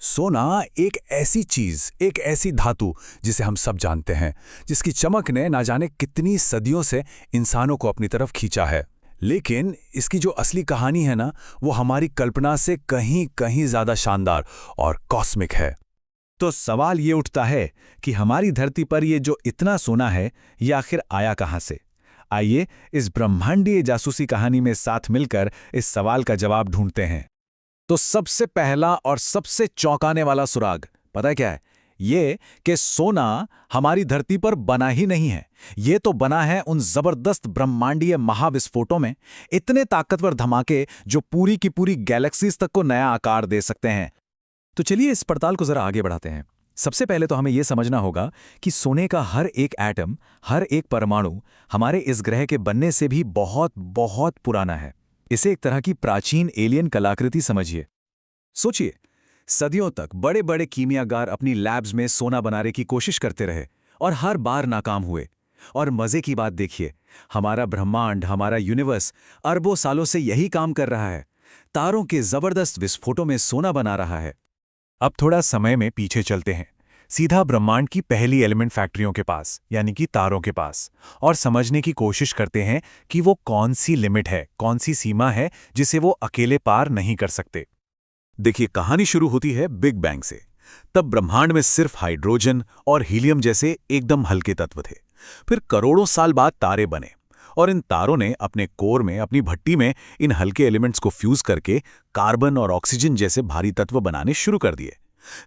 सोना एक ऐसी चीज, एक ऐसी धातु जिसे हम सब जानते हैं, जिसकी चमक ने ना जाने कितनी सदियों से इंसानों को अपनी तरफ खींचा है। लेकिन इसकी जो असली कहानी है ना, वो हमारी कल्पना से कहीं कहीं ज्यादा शानदार और कॉस्मिक है। तो सवाल ये उठता है कि हमारी धरती पर ये जो इतना सोना है, ये आखिर आया कहाँ से? आइए इस ब्रह्मांडीय जासूसी कहानी में साथ मिलकर इस सवाल का जवाब ढूंढते हैं। तो सबसे पहला और सबसे चौंकाने वाला सुराग पता है क्या है? ये कि सोना हमारी धरती पर बना ही नहीं है। ये तो बना है उन जबरदस्त ब्रह्मांडीय महाविस्फोटों में, इतने ताकतवर धमाके जो पूरी की पूरी गैलेक्सीज तक को नया आकार दे सकते हैं। तो चलिए इस पड़ताल को जरा आगे बढ़ाते हैं। सबसे पहले तो हमें यह समझना होगा कि सोने का हर एक एटम, हर एक परमाणु हमारे इस ग्रह के बनने से भी बहुत बहुत पुराना है। इसे एक तरह की प्राचीन एलियन कलाकृति समझिए। सोचिए, सदियों तक बड़े बड़े कीमियागार अपनी लैब्स में सोना बनाने की कोशिश करते रहे और हर बार नाकाम हुए। और मजे की बात देखिए, हमारा ब्रह्मांड, हमारा यूनिवर्स अरबों सालों से यही काम कर रहा है। तारों के जबरदस्त विस्फोटों में सोना बना रहा है। अब थोड़ा समय में पीछे चलते हैं, सीधा ब्रह्मांड की पहली एलिमेंट फैक्ट्रियों के पास, यानी कि तारों के पास, और समझने की कोशिश करते हैं कि वो कौन सी लिमिट है, कौन सी सीमा है जिसे वो अकेले पार नहीं कर सकते। देखिए, कहानी शुरू होती है बिग बैंग से। तब ब्रह्मांड में सिर्फ हाइड्रोजन और हीलियम जैसे एकदम हल्के तत्व थे। फिर करोड़ों साल बाद तारे बने और इन तारों ने अपने कोर में, अपनी भट्टी में इन हल्के एलिमेंट्स को फ्यूज करके कार्बन और ऑक्सीजन जैसे भारी तत्व बनाने शुरू कर दिए।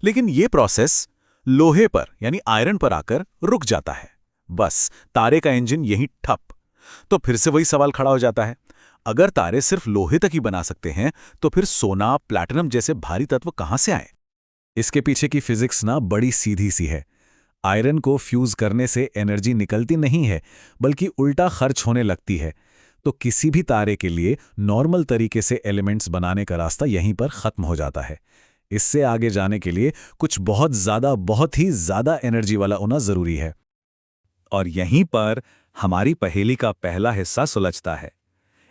लेकिन ये प्रोसेस लोहे पर यानी आयरन पर आकर रुक जाता है। बस तारे का इंजन यहीं ठप। तो फिर से वही सवाल खड़ा हो जाता है, अगर तारे सिर्फ लोहे तक ही बना सकते हैं तो फिर सोना, प्लैटिनम जैसे भारी तत्व कहां से आए? इसके पीछे की फिजिक्स ना बड़ी सीधी सी है। आयरन को फ्यूज करने से एनर्जी निकलती नहीं है, बल्कि उल्टा खर्च होने लगती है। तो किसी भी तारे के लिए नॉर्मल तरीके से एलिमेंट्स बनाने का रास्ता यहीं पर खत्म हो जाता है। इससे आगे जाने के लिए कुछ बहुत ही ज्यादा एनर्जी वाला होना जरूरी है। और यहीं पर हमारी पहेली का पहला हिस्सा सुलझता है।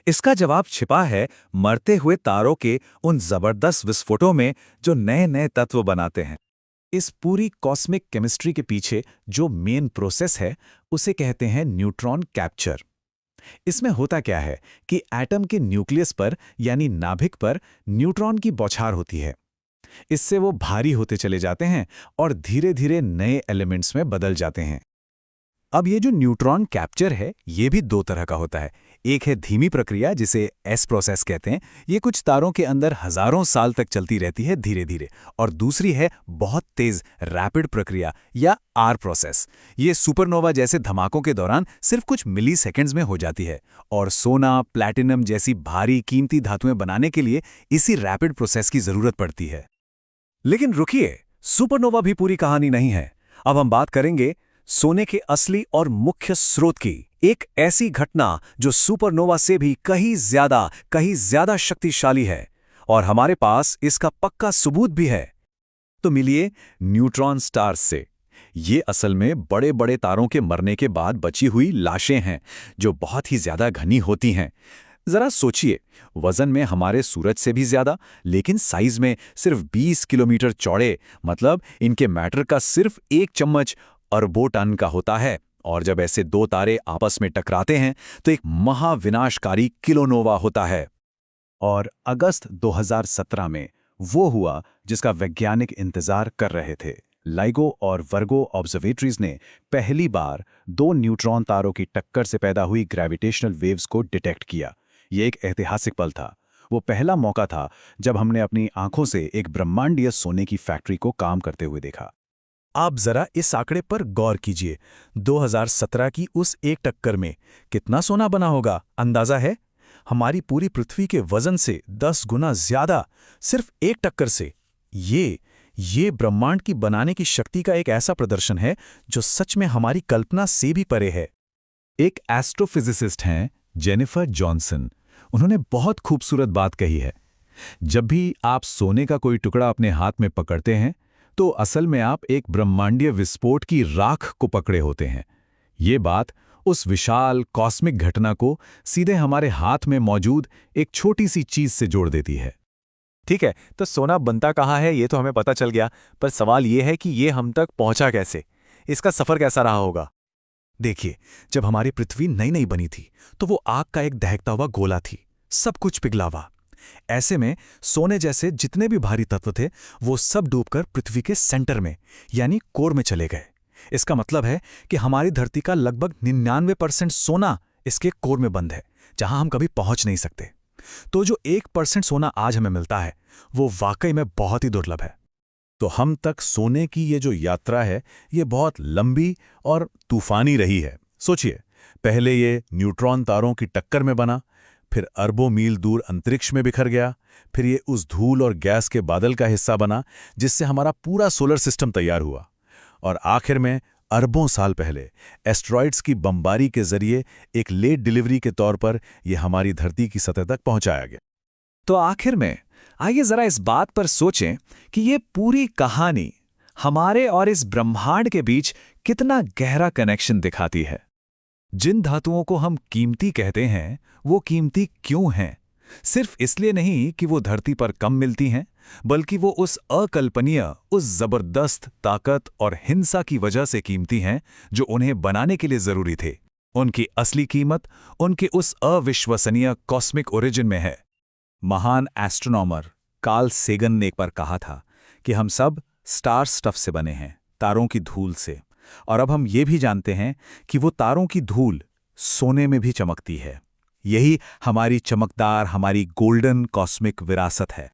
इसका जवाब छिपा है मरते हुए तारों के उन जबरदस्त विस्फोटों में जो नए नए तत्व बनाते हैं। इस पूरी कॉस्मिक केमिस्ट्री के पीछे जो मेन प्रोसेस है, उसे कहते हैं न्यूट्रॉन कैप्चर। इसमें होता क्या है कि एटम के न्यूक्लियस पर यानी नाभिक पर न्यूट्रॉन की बौछार होती है। इससे वो भारी होते चले जाते हैं और धीरे धीरे नए एलिमेंट्स में बदल जाते हैं। अब ये जो न्यूट्रॉन कैप्चर है, ये भी दो तरह का होता है। एक है धीमी प्रक्रिया, जिसे एस प्रोसेस कहते हैं। ये कुछ तारों के अंदर हजारों साल तक चलती रहती है धीरे धीरे। और दूसरी है बहुत तेज रैपिड प्रक्रिया या आर प्रोसेस। ये सुपरनोवा जैसे धमाकों के दौरान सिर्फ कुछ मिली सेकेंड्स में हो जाती है। और सोना, प्लैटिनम जैसी भारी कीमती धातुएं बनाने के लिए इसी रैपिड प्रोसेस की जरूरत पड़ती है। लेकिन रुकिए, सुपरनोवा भी पूरी कहानी नहीं है। अब हम बात करेंगे सोने के असली और मुख्य स्रोत की, एक ऐसी घटना जो सुपरनोवा से भी कहीं ज्यादा शक्तिशाली है। और हमारे पास इसका पक्का सबूत भी है। तो मिलिए न्यूट्रॉन स्टार्स से। ये असल में बड़े बड़े तारों के मरने के बाद बची हुई लाशें हैं, जो बहुत ही ज्यादा घनी होती हैं। जरा सोचिए, वजन में हमारे सूरज से भी ज्यादा, लेकिन साइज में सिर्फ 20 किलोमीटर चौड़े। मतलब इनके मैटर का सिर्फ एक चम्मच अरबों टन का होता है। और जब ऐसे दो तारे आपस में टकराते हैं तो एक महाविनाशकारी किलोनोवा होता है। और अगस्त 2017 में वो हुआ जिसका वैज्ञानिक इंतजार कर रहे थे। लाइगो और वर्गो ऑब्जर्वेटरीज ने पहली बार दो न्यूट्रॉन तारों की टक्कर से पैदा हुई ग्रेविटेशनल वेव्स को डिटेक्ट किया। ये एक ऐतिहासिक पल था। वो पहला मौका था जब हमने अपनी आंखों से एक ब्रह्मांडीय सोने की फैक्ट्री को काम करते हुए देखा। आप जरा इस आंकड़े पर गौर कीजिए। 2017 की उस एक टक्कर में कितना सोना बना होगा, अंदाजा है? हमारी पूरी पृथ्वी के वजन से 10 गुना ज्यादा, सिर्फ एक टक्कर से। ये ब्रह्मांड की बनाने की शक्ति का एक ऐसा प्रदर्शन है जो सच में हमारी कल्पना से भी परे है। एक एस्ट्रोफिजिसिस्ट हैं जेनिफर जॉनसन। उन्होंने बहुत खूबसूरत बात कही है। जब भी आप सोने का कोई टुकड़ा अपने हाथ में पकड़ते हैं तो असल में आप एक ब्रह्मांडीय विस्फोट की राख को पकड़े होते हैं। ये बात उस विशाल कॉस्मिक घटना को सीधे हमारे हाथ में मौजूद एक छोटी सी चीज से जोड़ देती है। ठीक है, तो सोना बनता कहाँ है ये तो हमें पता चल गया, पर सवाल ये है कि ये हम तक पहुंचा कैसे, इसका सफर कैसा रहा होगा। देखिए, जब हमारी पृथ्वी नई नई बनी थी तो वो आग का एक दहकता हुआ गोला थी, सब कुछ पिघला हुआ। ऐसे में सोने जैसे जितने भी भारी तत्व थे वो सब डूबकर पृथ्वी के सेंटर में यानी कोर में चले गए। इसका मतलब है कि हमारी धरती का लगभग 99% सोना इसके कोर में बंद है, जहां हम कभी पहुंच नहीं सकते। तो जो 1% सोना आज हमें मिलता है वो वाकई में बहुत ही दुर्लभ है। तो हम तक सोने की ये जो यात्रा है ये बहुत लंबी और तूफानी रही है। सोचिए, पहले ये न्यूट्रॉन तारों की टक्कर में बना, फिर अरबों मील दूर अंतरिक्ष में बिखर गया, फिर ये उस धूल और गैस के बादल का हिस्सा बना जिससे हमारा पूरा सोलर सिस्टम तैयार हुआ, और आखिर में अरबों साल पहले एस्टेरॉइड्स की बमबारी के जरिए एक लेट डिलीवरी के तौर पर यह हमारी धरती की सतह तक पहुंचाया गया। तो आखिर में आइए जरा इस बात पर सोचें कि ये पूरी कहानी हमारे और इस ब्रह्मांड के बीच कितना गहरा कनेक्शन दिखाती है। जिन धातुओं को हम कीमती कहते हैं वो कीमती क्यों हैं? सिर्फ इसलिए नहीं कि वो धरती पर कम मिलती हैं, बल्कि वो उस अकल्पनीय, उस जबरदस्त ताकत और हिंसा की वजह से कीमती हैं जो उन्हें बनाने के लिए जरूरी थे। उनकी असली कीमत उनके उस अविश्वसनीय कॉस्मिक ओरिजिन में है। महान एस्ट्रोनॉमर कार्ल सेगन ने एक बार कहा था कि हम सब स्टार स्टफ से बने हैं, तारों की धूल से, और अब हम ये भी जानते हैं कि वो तारों की धूल सोने में भी चमकती है। यही हमारी चमकदार, हमारी गोल्डन कॉस्मिक विरासत है।